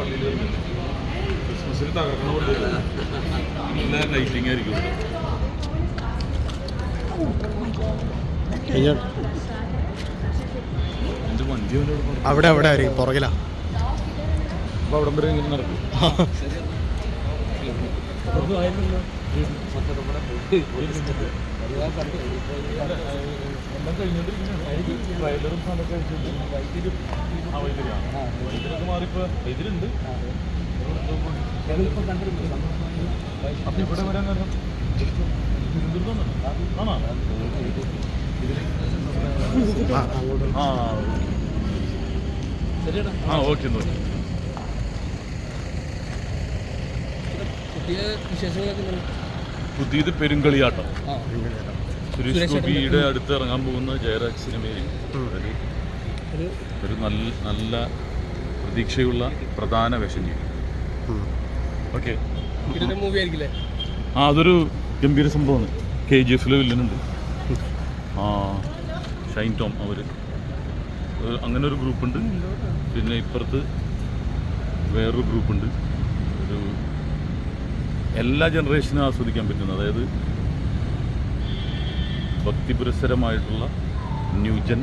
പള്ളിയിൽ ക്രിസ്മസിന് തകർക്കണ പള്ളിയിൽ നല്ല ലൈറ്റിംഗ് ആയിരിക്കും. എൻ്റെ വണ്ടി അവിടെ അവിടെ ആയിരിക്കും പുറകിലാ. അപ്പോൾ അവിടം വരെ ഇങ്ങനെ നടക്കും. എല്ലാം കഴിഞ്ഞോണ്ടിരിക്കുന്നതാണ്. ട്രailer സാധനമൊക്കെ കഴിച്ചിട്ട് വൈദ്യുതിയൊക്കെ മാറിപ്പോൾ ഇതിലുണ്ട്. അപ്പം ഇവിടെ വരാൻ കാരണം തിരുവനന്തപുരത്താണ്. ആണോ? ആ ഓക്കെ എന്നാ പുതിയത് പെരുങ്കളിയാട്ടം. സുരേഷ് ഗോപിയുടെ അടുത്ത് ഇറങ്ങാൻ പോകുന്ന ജയരാജ് സിനിമയിൽ ഒരു നല്ല പ്രതീക്ഷയുള്ള പ്രധാന വേഷം ചെയ്യും. ഓക്കെ, ആ അതൊരു ഗംഭീര സംഭവമാണ്. KGF വില്ലനുണ്ട്, ഷൈൻ ടോം, അവർ അങ്ങനെ ഒരു ഗ്രൂപ്പുണ്ട്. പിന്നെ ഇപ്പുറത്ത് വേറൊരു ഗ്രൂപ്പുണ്ട്. ഒരു എല്ലാ ജനറേഷനും ആസ്വദിക്കാൻ പറ്റുന്ന, അതായത് ഭക്തിപുരസ്സരമായിട്ടുള്ള ന്യൂജൻ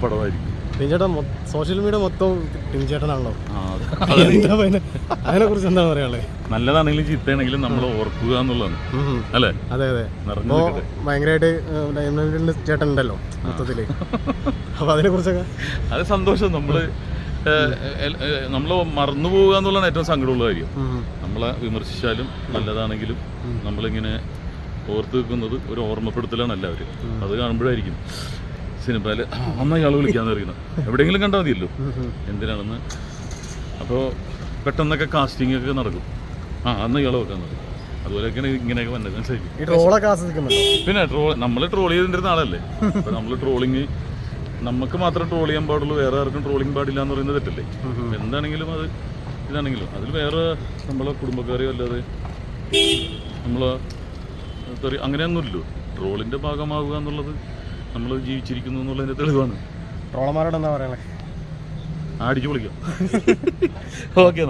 പടമായിരിക്കും. ടിൻചേട്ടാ സോഷ്യൽ മീഡിയ മൊത്തം ടിൻചേട്ടനാണല്ലോ, അതിനെ കുറിച്ച് എന്താണ് പറയാനുള്ളത്? നല്ലതാണെങ്കിലും ചീത്തയാണെങ്കിലും നമ്മൾ ഓർക്കുക എന്നുള്ളതാണ് അല്ലേ? അതെ അതെ, ഭയങ്കരമായിട്ട് ചേട്ടൻ ഉണ്ടല്ലോ മൊത്തത്തില്. അപ്പൊ അതിനെ കുറിച്ചൊക്കെ അത് സന്തോഷം. നമ്മൾ മറന്നു പോവുക എന്നുള്ളതാണ് ഏറ്റവും സങ്കടമുള്ള കാര്യം. നമ്മളെ വിമർശിച്ചാലും നല്ലതാണെങ്കിലും നമ്മളിങ്ങനെ ഓർത്ത് വെക്കുന്നത് ഒരു ഓർമ്മപ്പെടുത്തലാണ് എല്ലാവരും. അത് കാണുമ്പോഴായിരിക്കും സിനിമയിൽ നന്നായി ആൾ വിളിക്കാന്ന് പറയുന്നത്. എവിടെയെങ്കിലും കണ്ടാൽ മതിയല്ലോ എന്തിനാണെന്ന്. അപ്പോൾ പെട്ടെന്നൊക്കെ കാസ്റ്റിംഗ് ഒക്കെ നടക്കും. അന്ന് ഇയാൾ വെക്കാൻ നടക്കും. അതുപോലെയൊക്കെയാണ് ഇങ്ങനെയൊക്കെ വന്നത്. മനസ്സിലായി? പിന്നെ നമ്മൾ ട്രോൾ ചെയ്തിരുന്ന ആളല്ലേ. അപ്പോൾ നമ്മൾ ട്രോളിങ് നമുക്ക് മാത്രം ട്രോൾ ചെയ്യാൻ പാടുള്ളൂ, വേറെ ആർക്കും ട്രോളിങ് പാടില്ല എന്ന് പറയുന്നത് തെറ്റല്ലേ? എന്താണെങ്കിലും അത് ഇതാണെങ്കിലും അതിൽ വേറെ നമ്മളെ കുടുംബക്കാരെയോ അല്ലാതെ നമ്മളെ അങ്ങനെയൊന്നുമില്ലല്ലോ. ട്രോളിൻ്റെ ഭാഗമാവുക എന്നുള്ളത് നമ്മൾ ജീവിച്ചിരിക്കുന്നു എന്നുള്ളതിൻ്റെ തെളിവാണ്. ട്രോളന്മാരോട് എന്താ പറയാനുള്ളത്? അടിച്ചു പൊളിക്കാം. ഓക്കെ.